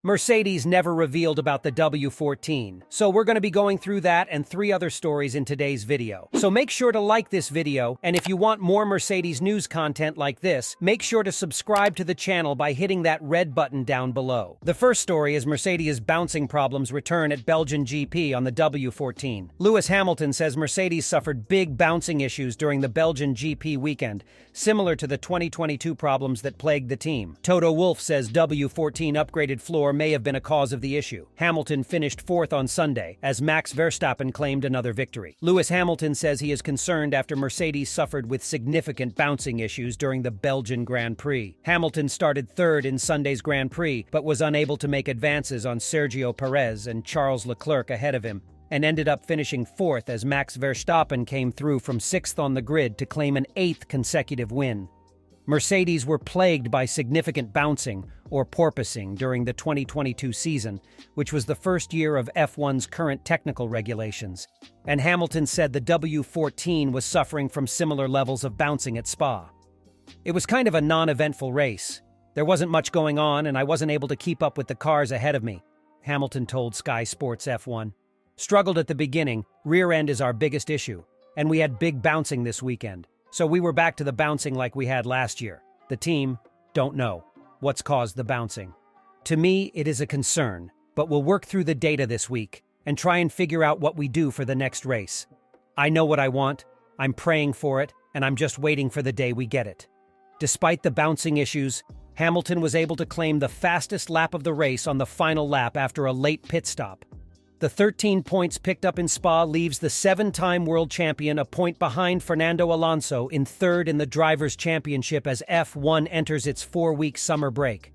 Mercedes never revealed about the W14, so we're going to be going through that and 3 other stories in today's video. So make sure to like this video, and if you want more Mercedes news content like this, make sure to subscribe to the channel by hitting that red button down below. The first story is Mercedes' bouncing problems return at Belgian GP on the W14. Lewis Hamilton says Mercedes suffered big bouncing issues during the Belgian GP weekend, similar to the 2022 problems that plagued the team. Toto Wolff says W14 upgraded floor may have been a cause of the issue. Hamilton finished 4th on Sunday, as Max Verstappen claimed another victory. Lewis Hamilton says he is concerned after Mercedes suffered with significant bouncing issues during the Belgian Grand Prix. Hamilton started 3rd in Sunday's Grand Prix, but was unable to make advances on Sergio Perez and Charles Leclerc ahead of him, and ended up finishing 4th as Max Verstappen came through from 6th on the grid to claim an 8th consecutive win. Mercedes were plagued by significant bouncing, or porpoising, during the 2022 season, which was the first year of F1's current technical regulations, and Hamilton said the W14 was suffering from similar levels of bouncing at Spa. It was kind of a non-eventful race. There wasn't much going on, and I wasn't able to keep up with the cars ahead of me, Hamilton told Sky Sports F1. Struggled at the beginning, rear end is our biggest issue, and we had big bouncing this weekend. So we were back to the bouncing like we had last year. The team, don't know what's caused the bouncing. To me, it is a concern, but we'll work through the data this week and try and figure out what we do for the next race. I know what I want, I'm praying for it, and I'm just waiting for the day we get it. Despite the bouncing issues, Hamilton was able to claim the fastest lap of the race on the final lap after a late pit stop. The 13 points picked up in Spa leaves the 7-time world champion a point behind Fernando Alonso in 3rd in the Drivers' Championship as F1 enters its 4-week summer break.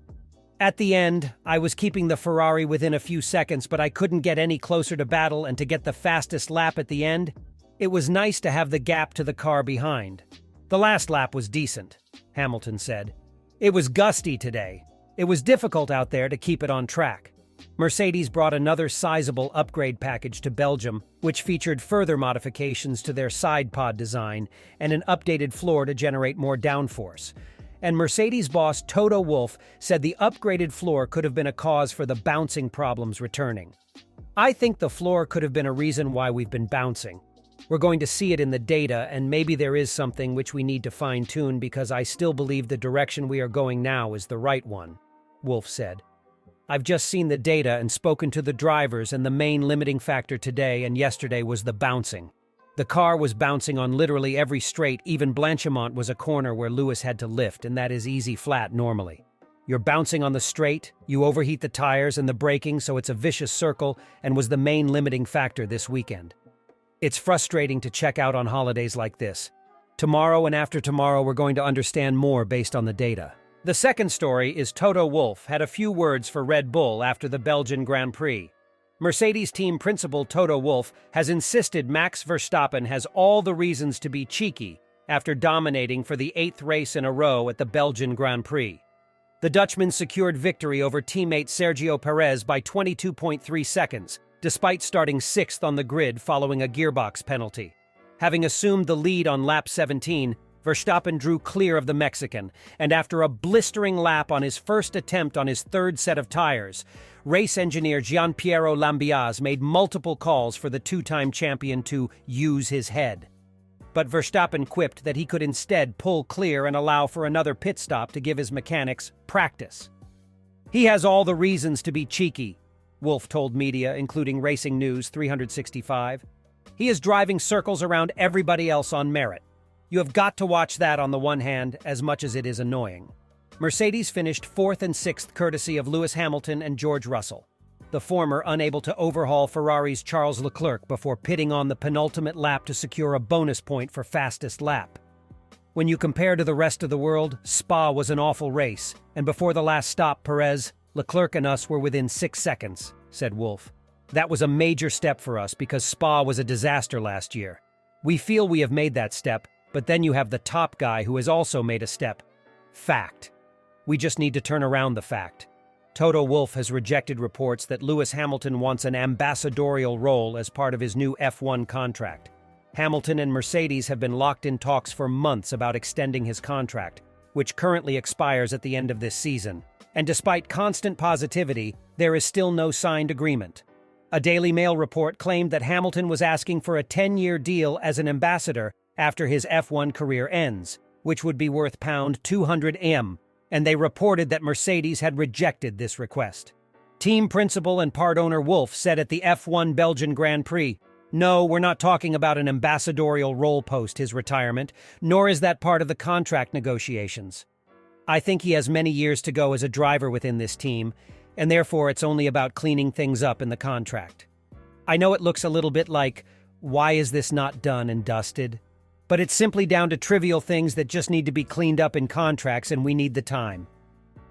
At the end, I was keeping the Ferrari within a few seconds, but I couldn't get any closer to battle and to get the fastest lap at the end. It was nice to have the gap to the car behind. The last lap was decent, Hamilton said. It was gusty today. It was difficult out there to keep it on track. Mercedes brought another sizable upgrade package to Belgium, which featured further modifications to their side pod design and an updated floor to generate more downforce. And Mercedes boss Toto Wolff said the upgraded floor could have been a cause for the bouncing problems returning. I think the floor could have been a reason why we've been bouncing. We're going to see it in the data, and maybe there is something which we need to fine-tune because I still believe the direction we are going now is the right one, Wolff said. I've just seen the data and spoken to the drivers, and the main limiting factor today and yesterday was the bouncing. The car was bouncing on literally every straight, even Blanchimont was a corner where Lewis had to lift, and that is easy flat normally. You're bouncing on the straight, you overheat the tires and the braking, so it's a vicious circle, and was the main limiting factor this weekend. It's frustrating to check out on holidays like this. Tomorrow and after tomorrow we're going to understand more based on the data. The second story is Toto Wolff had a few words for Red Bull after the Belgian Grand Prix. Mercedes team principal Toto Wolff has insisted Max Verstappen has all the reasons to be cheeky after dominating for the 8th race in a row at the Belgian Grand Prix. The Dutchman secured victory over teammate Sergio Perez by 22.3 seconds, despite starting 6th on the grid following a gearbox penalty. Having assumed the lead on lap 17, Verstappen drew clear of the Mexican, and after a blistering lap on his first attempt on his 3rd set of tires, race engineer Gianpiero Lambiase made multiple calls for the 2-time champion to use his head. But Verstappen quipped that he could instead pull clear and allow for another pit stop to give his mechanics practice. He has all the reasons to be cheeky, Wolff told media, including Racing News 365. He is driving circles around everybody else on merit. You have got to watch that on the one hand, as much as it is annoying. Mercedes finished 4th and 6th courtesy of Lewis Hamilton and George Russell, the former unable to overhaul Ferrari's Charles Leclerc before pitting on the penultimate lap to secure a bonus point for fastest lap. When you compare to the rest of the world, Spa was an awful race, and before the last stop, Perez, Leclerc and us were within 6 seconds, said Wolff. That was a major step for us because Spa was a disaster last year. We feel we have made that step, but then you have the top guy who has also made a step. Fact. We just need to turn around the fact. Toto Wolff has rejected reports that Lewis Hamilton wants an ambassadorial role as part of his new F1 contract. Hamilton and Mercedes have been locked in talks for months about extending his contract, which currently expires at the end of this season. And despite constant positivity, there is still no signed agreement. A Daily Mail report claimed that Hamilton was asking for a 10-year deal as an ambassador after his F1 career ends, which would be worth £200m, and they reported that Mercedes had rejected this request. Team principal and part owner Wolff said at the F1 Belgian Grand Prix, "No, we're not talking about an ambassadorial role post his retirement, nor is that part of the contract negotiations. I think he has many years to go as a driver within this team, and therefore it's only about cleaning things up in the contract. I know it looks a little bit like, why is this not done and dusted? But it's simply down to trivial things that just need to be cleaned up in contracts, and we need the time."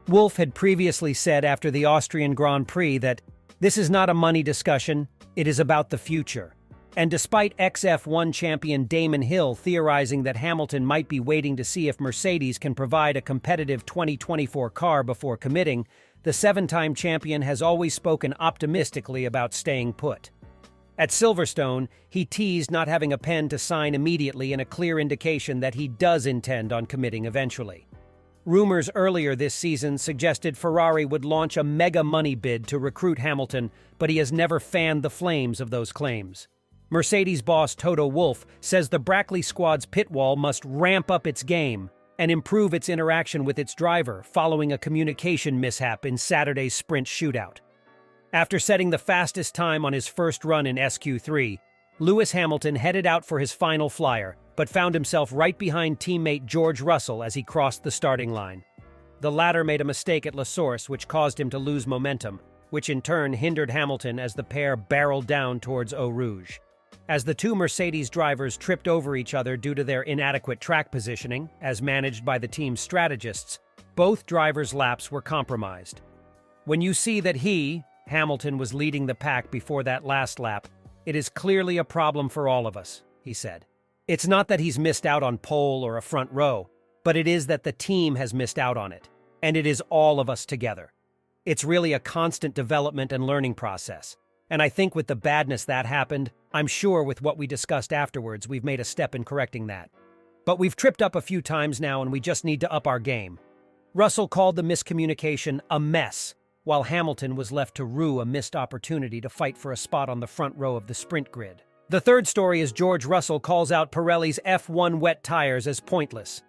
Wolff had previously said after the Austrian Grand Prix that this is not a money discussion, it is about the future. And despite ex-F1 champion Damon Hill theorizing that Hamilton might be waiting to see if Mercedes can provide a competitive 2024 car before committing, the seven-time champion has always spoken optimistically about staying put. At Silverstone, he teased not having a pen to sign immediately in a clear indication that he does intend on committing eventually. Rumors earlier this season suggested Ferrari would launch a mega money bid to recruit Hamilton, but he has never fanned the flames of those claims. Mercedes boss Toto Wolff says the Brackley squad's pit wall must ramp up its game and improve its interaction with its driver following a communication mishap in Saturday's sprint shootout. After setting the fastest time on his first run in SQ3, Lewis Hamilton headed out for his final flyer, but found himself right behind teammate George Russell as he crossed the starting line. The latter made a mistake at La Source, which caused him to lose momentum, which in turn hindered Hamilton as the pair barreled down towards Eau Rouge. As the two Mercedes drivers tripped over each other due to their inadequate track positioning, as managed by the team's strategists, both drivers' laps were compromised. When you see that Hamilton, was leading the pack before that last lap, it is clearly a problem for all of us, he said. It's not that he's missed out on pole or a front row, but it is that the team has missed out on it, and it is all of us together. It's really a constant development and learning process. And I think with the badness that happened, I'm sure with what we discussed afterwards, we've made a step in correcting that. But we've tripped up a few times now, and we just need to up our game. Russell called the miscommunication a mess, while Hamilton was left to rue a missed opportunity to fight for a spot on the front row of the sprint grid. The third story is George Russell calls out Pirelli's F1 wet tires as pointless.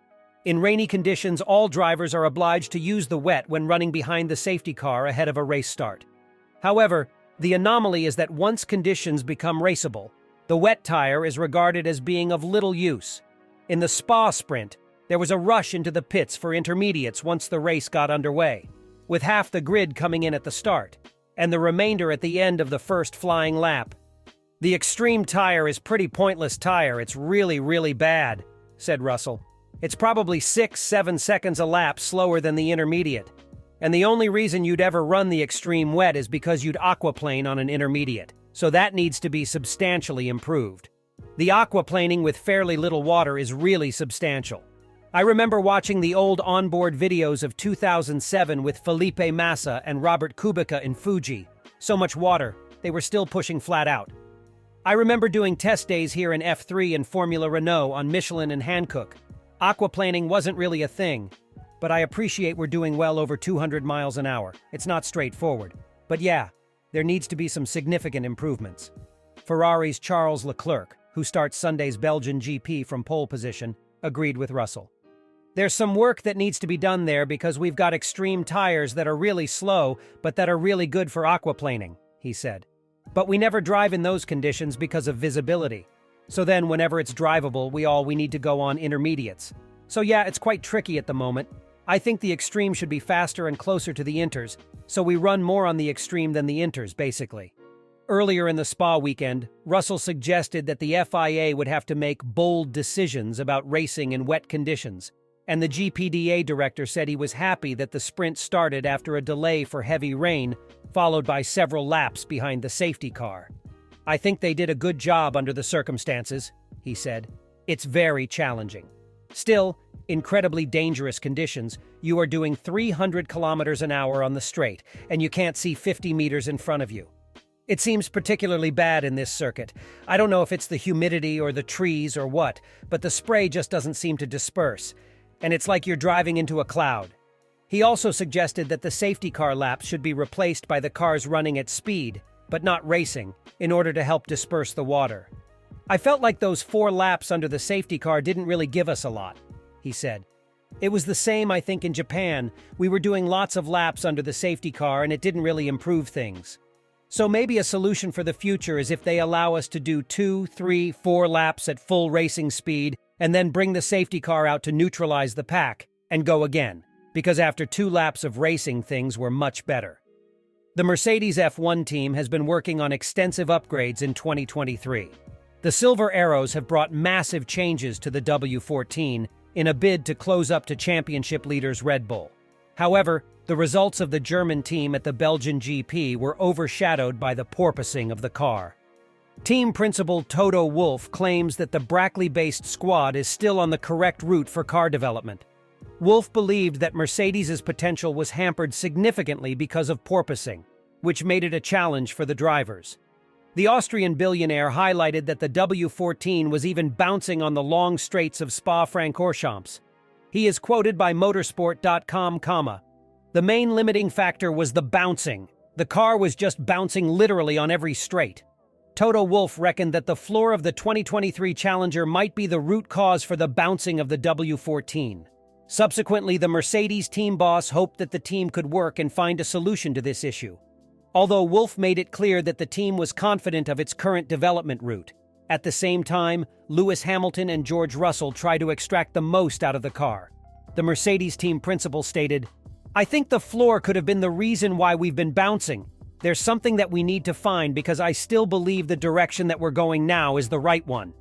In rainy conditions, all drivers are obliged to use the wet when running behind the safety car ahead of a race start. However, the anomaly is that once conditions become raceable, the wet tire is regarded as being of little use. In the Spa sprint, there was a rush into the pits for intermediates once the race got underway, with half the grid coming in at the start, and the remainder at the end of the first flying lap. "The extreme tire is pretty pointless tire, it's really bad," said Russell. "It's probably 6-7 seconds a lap slower than the intermediate. And the only reason you'd ever run the extreme wet is because you'd aquaplane on an intermediate, so that needs to be substantially improved. The aquaplaning with fairly little water is really substantial. I remember watching the old onboard videos of 2007 with Felipe Massa and Robert Kubica in Fuji. So much water, they were still pushing flat out. I remember doing test days here in F3 and Formula Renault on Michelin and Hankook. Aquaplaning wasn't really a thing. But I appreciate we're doing well over 200 miles an hour. It's not straightforward. But yeah, there needs to be some significant improvements." Ferrari's Charles Leclerc, who starts Sunday's Belgian GP from pole position, agreed with Russell. "There's some work that needs to be done there because we've got extreme tires that are really slow, but that are really good for aquaplaning," he said. "But we never drive in those conditions because of visibility. So then whenever it's drivable, we need to go on intermediates. So yeah, it's quite tricky at the moment. I think the extreme should be faster and closer to the inters, so we run more on the extreme than the inters, basically." Earlier in the Spa weekend, Russell suggested that the FIA would have to make bold decisions about racing in wet conditions, and the GPDA director said he was happy that the sprint started after a delay for heavy rain, followed by several laps behind the safety car. "I think they did a good job under the circumstances," he said. "It's very challenging. Still, incredibly dangerous conditions, you are doing 300 kilometers an hour on the straight, and you can't see 50 meters in front of you. It seems particularly bad in this circuit. I don't know if it's the humidity or the trees or what, but the spray just doesn't seem to disperse, and it's like you're driving into a cloud." He also suggested that the safety car laps should be replaced by the cars running at speed, but not racing, in order to help disperse the water. "I felt like those 4 laps under the safety car didn't really give us a lot," he said. "It was the same, I think, in Japan. We were doing lots of laps under the safety car and it didn't really improve things. So maybe a solution for the future is if they allow us to do 2, 3, 4 laps at full racing speed and then bring the safety car out to neutralize the pack and go again, because after 2 laps of racing things were much better." The Mercedes F1 team has been working on extensive upgrades in 2023. The Silver Arrows have brought massive changes to the W14 in a bid to close up to championship leaders Red Bull. However, the results of the German team at the Belgian GP were overshadowed by the porpoising of the car. Team principal Toto Wolff claims that the Brackley-based squad is still on the correct route for car development. Wolff believed that Mercedes' potential was hampered significantly because of porpoising, which made it a challenge for the drivers. The Austrian billionaire highlighted that the W14 was even bouncing on the long straights of Spa-Francorchamps. He is quoted by motorsport.com, "The main limiting factor was the bouncing. The car was just bouncing literally on every straight." Toto Wolff reckoned that the floor of the 2023 Challenger might be the root cause for the bouncing of the W14. Subsequently, the Mercedes team boss hoped that the team could work and find a solution to this issue. Although Wolff made it clear that the team was confident of its current development route. At the same time, Lewis Hamilton and George Russell try to extract the most out of the car. The Mercedes team principal stated, "I think the floor could have been the reason why we've been bouncing. There's something that we need to find because I still believe the direction that we're going now is the right one."